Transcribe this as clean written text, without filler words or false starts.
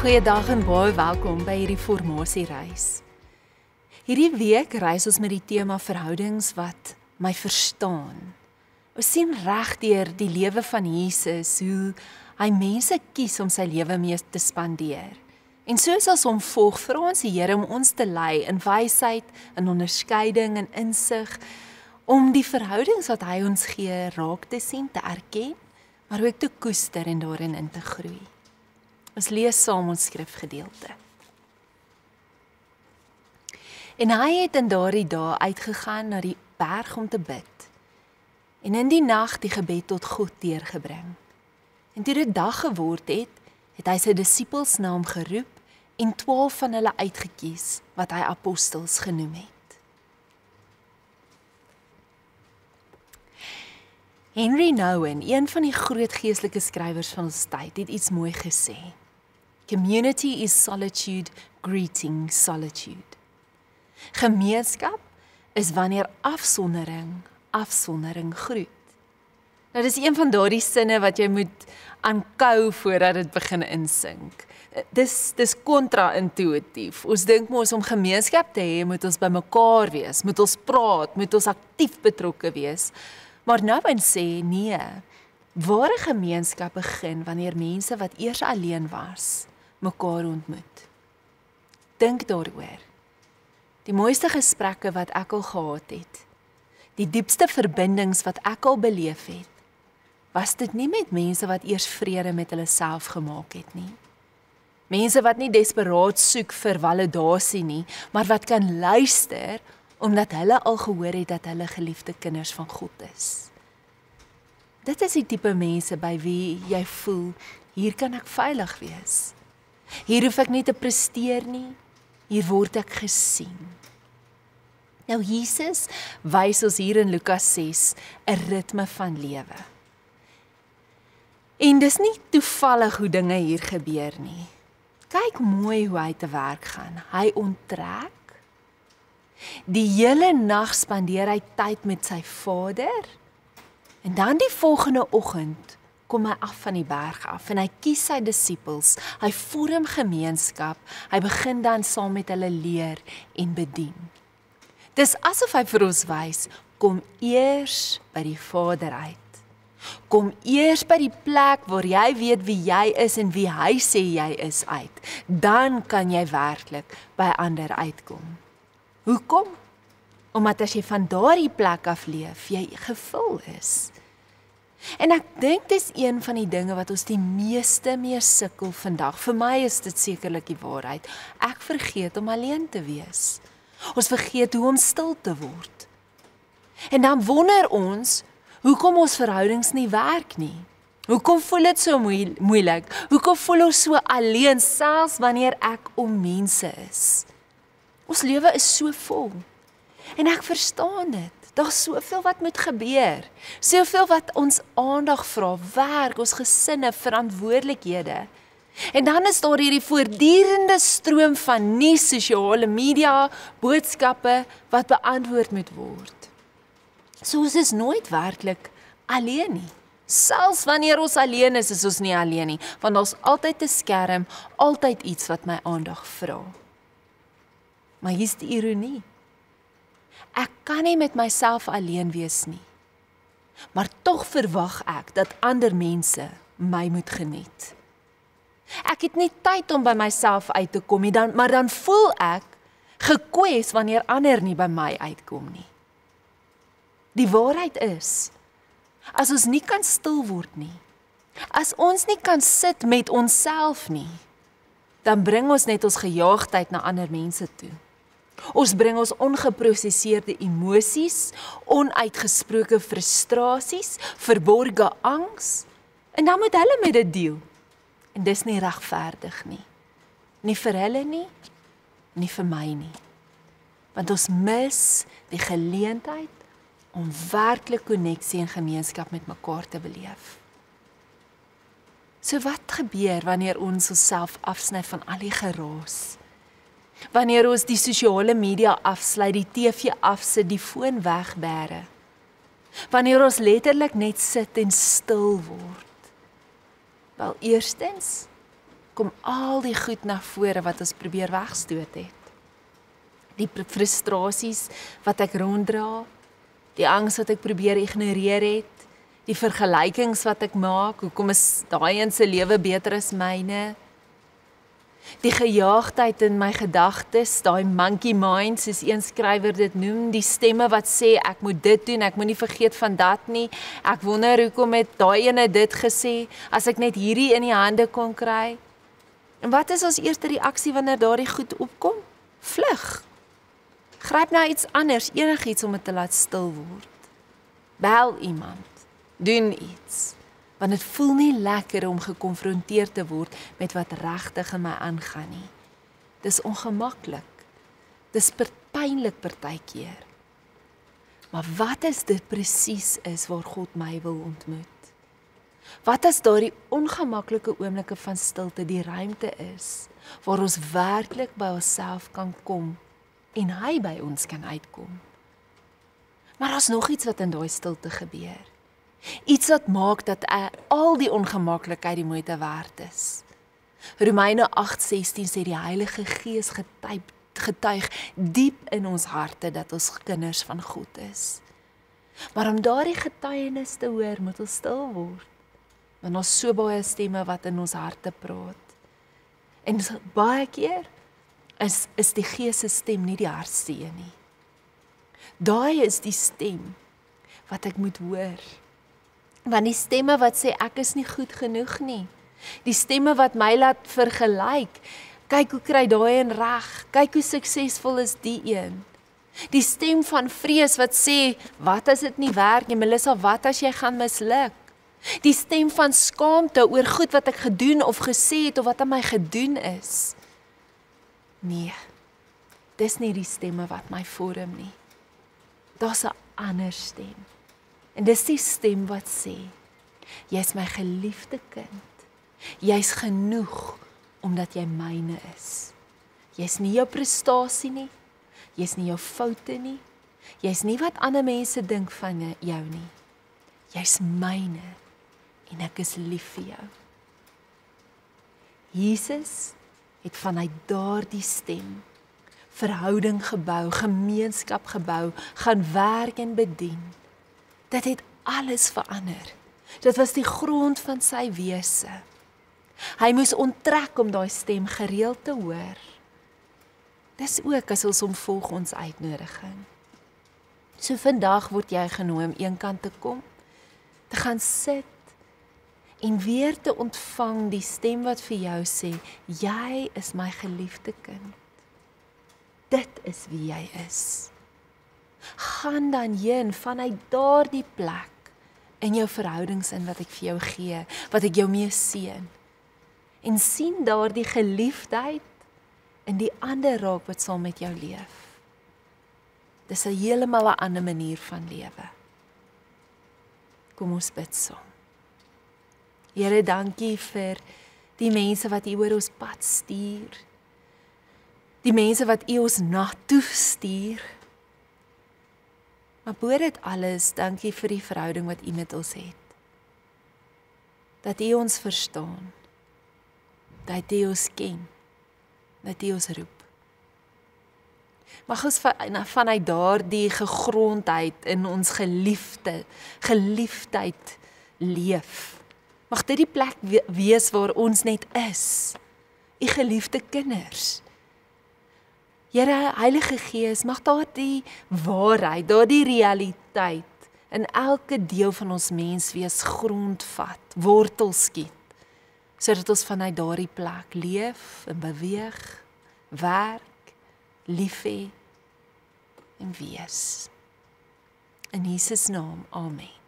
Goeiedag en baie welkom by hierdie formasiereis. Hierdie week reis ons met die tema verhoudings wat my verstaan. Ons sien reg deur die lewe van Jesus hoe hy mense kies om sy lewe mee te spandeer. En soos as hom volg, vra ons die Here om ons te lei in wysheid, in onderskeiding en insig, om die verhoudings wat hy ons gee raak te sien, te erken, maar ook te koester en daarin in te groei. Ons lees saam ons skrifgedeelte. En hy het in daardie dae uitgegaan na die berg om te bid, en in die nag die gebed tot God deurgebring. En toe dit dag geword het, het hy sy disippels na hom geroep en 12 van hulle uitgekies, wat hy apostels genoem het. Henry Nouwen, een van die groot geestelike skrywers van ons tyd, het iets mooi gesê. Community is solitude, greeting solitude. Gemeenskap is wanneer afsondering groet. Nou, dis een van daardie sinne wat jy moet aankou voordat dit begin insink. Dis kontra-intuïtief. Ons dink mos om gemeenskap te hê, moet ons by mekaar wees, moet ons praat, moet ons aktief betrokke wees. Maar Nouwen sê nee, ware gemeenskap begin wanneer mense wat eers alleen was, mekaar ontmoet. Dink daaroor. Die mooiste gesprekke wat ek al gehad het, die diepste verbindings wat ek al beleef het, was dit nie met mense wat eers vrede met hulle self gemaak het nie. Mense wat nie desperaat soek vir validasie nie, maar wat kan luister, omdat hulle al gehoor het dat hulle geliefde kinders van God is. Dit is die tipe mense by wie jy voel, hier kan ek veilig wees. Hier hoef ek nie te presteer nie, hier word ek gesien. Nou Jesus wys ons hier in Lukas 6 'n ritme van lewe. En dis nie toevallig hoe dinge hier gebeur nie. Kyk mooi hoe hy te werk gaan. Hy onttrek. Die hele nag spandeer hy tyd met sy Vader. En dan die volgende oggend kom hy af van die berg af en hy kies sy disippels. Hy vorm gemeenskap. Hy begin dan saam met hulle leer en bedien. Dis asof hy vir ons wys, kom eers by die Vader uit. Kom eers by die plek waar jy weet wie jy is en wie hy sê jy is uit. Dan kan jy werklik by ander uitkom. Hoekom? Omdat as jy van daardie plek af leef, jy gevul is. En ek dink dis een van die dinge wat ons die meeste mee sukkel vandag. Vir my is dit sekerlik die waarheid. Ek vergeet om alleen te wees. Ons vergeet hoe om stil te word. En dan wonder ons, hoekom ons verhoudings nie werk nie? Hoekom voel dit so moeilik? Hoekom voel ons so alleen, selfs wanneer ek om mense is? Ons lewe is so vol. En ek verstaan dit. Daar's soveel wat moet gebeur. Soveel wat ons aandag vra, werk, ons gesinne, verantwoordelikhede. En dan is daar hierdie voortdurende stroom van nuus, sosiale media, boodskappe wat beantwoord moet word. So ons is nooit werklik alleen nie. Selfs wanneer ons alleen is ons nie alleen nie, want daar's altyd 'n skerm, altyd iets wat my aandag vra. Maar hier's die ironie. Ek kan nie met myself alleen wees nie, maar tog verwag ek dat ander mense my moet geniet. Ek het nie tyd om by myself uit te kom nie, maar dan voel ek gekwes wanneer ander nie by my uitkom nie. Die waarheid is, as ons nie kan stil word nie, as ons nie kan sit met onsself nie, dan bring ons net ons gejaagdheid na ander mense toe. Ons bring ons ongeprosesseerde emosies, onuitgesproke frustrasies, verborge angs, en dan moet hulle met dit deel. En dis nie regverdig nie. Nie vir hulle nie, nie vir my nie. Want ons mis die geleentheid om werklik koneksie en gemeenskap met mekaar te beleef. So wat gebeur wanneer ons onsself afsny van al die geraas? Wanneer ons die sosiale media afsluit, die TV afsit, die foon wegbêre? Wanneer ons letterlik net sit en stil word? Wel, eerstens, kom al die goed na vore wat ons probeer wegstoot het. Die frustrasies wat ek ronddra, die angs wat ek probeer ignoreer het, die vergelykings wat ek maak, hoekom is daai een se lewe beter as myne? Die gejaagdheid in my gedagtes, daai monkey mind, soos een skrywer dit noem, die stemme wat sê, ek moet dit doen, ek moet nie vergeet van dat nie, ek wonder hoekom het daai ene dit gesê, as ek net hierdie in die hande kon kry. En wat is ons eerste reaksie wanneer daardie goed opkom? Vlug. Gryp na iets anders, enigiets om dit te laat stil word. Bel iemand, doen iets. Want dit voel nie lekker om gekonfronteer te word met wat regtig in my aangaan nie. Dis ongemaklik. Dis pynlik partykeer. Maar wat as dit presies is waar God my wil ontmoet? Wat as daardie ongemaklike oomblikke van stilte die ruimte is, waar ons werklik by onsself kan kom en hy by ons kan uitkom? Maar daar's nog iets wat in daai stilte gebeur. Iets wat maak dat al die ongemaklikheid die moeite werd is. Romeine 8:16 sê die Heilige Gees getuig diep in ons harte dat ons kinders van God is. Maar om daardie getuienis te hoor, moet ons stil word. Want ons so baie stemme wat in ons harte praat. En baie keer is die Gees se stem nie die hartseer nie. Daai is die stem wat ek moet hoor. Want die stemme wat sê ek is nie goed genoeg nie. Die stemme wat my laat vergelyk. Kyk hoe kry daai een reg. Kyk hoe suksesvol is die een. Die stem van vrees wat sê, wat as dit nie werk nie, Melissa, wat as jy gaan misluk? Die stem van skaamte oor goed wat ek gedoen of gesê het of wat aan my gedoen is. Nee, dis nie die stemme wat my vorm nie. Daar's 'n ander stem. En dis die stem wat sê, jy's my geliefde kind. Jy's genoeg omdat jy myne is. Jy's nie jou prestasie nie. Jy's nie jou foute nie. Jy's nie wat ander mense dink van jou nie. Jy's myne en ek is lief vir jou. Jesus het vanuit daardie stem verhouding gebou, gemeenskap gebou, gaan werk en bedien. Dit het alles verander. Dit was die grond van sy wese. Hy moes onttrek om daai stem gereeld te hoor. Dis ook as ons hom volg ons uitnodiging. So vandag word jy genooi om eenkant te kom, te gaan sit en weer te ontvang die stem wat vir jou sê, jy is my geliefde kind. Dit is wie jy is. Gaan dan heen vanuit daardie plek in jou verhoudings in wat ek vir jou gee, wat ek jou mee seën. En sien daardie geliefdheid in die ander raak wat saam met jou leef. Dis 'n heeltemal 'n ander manier van lewe. Kom ons bid saam. Here, dankie vir die mense wat U oor ons pad stuur. Die mense wat U ons na toe stuur. Maar bo dit alles, dankie vir die verhouding wat U met ons het. Dat U ons verstaan. Dat U ons ken. Dat U ons roep. Mag ons vanuit daardie gegrondheid in ons geliefdheid leef. Mag dit die plek wees waar ons net is. U geliefde kinders. Here, Heilige Gees, mag daardie waarheid, daardie realiteit in elke deel van ons menswees grondvat, wortel skiet, sodat ons vanuit daardie plek leef en beweeg, werk, lief hê en wees. In Jesus naam, amen.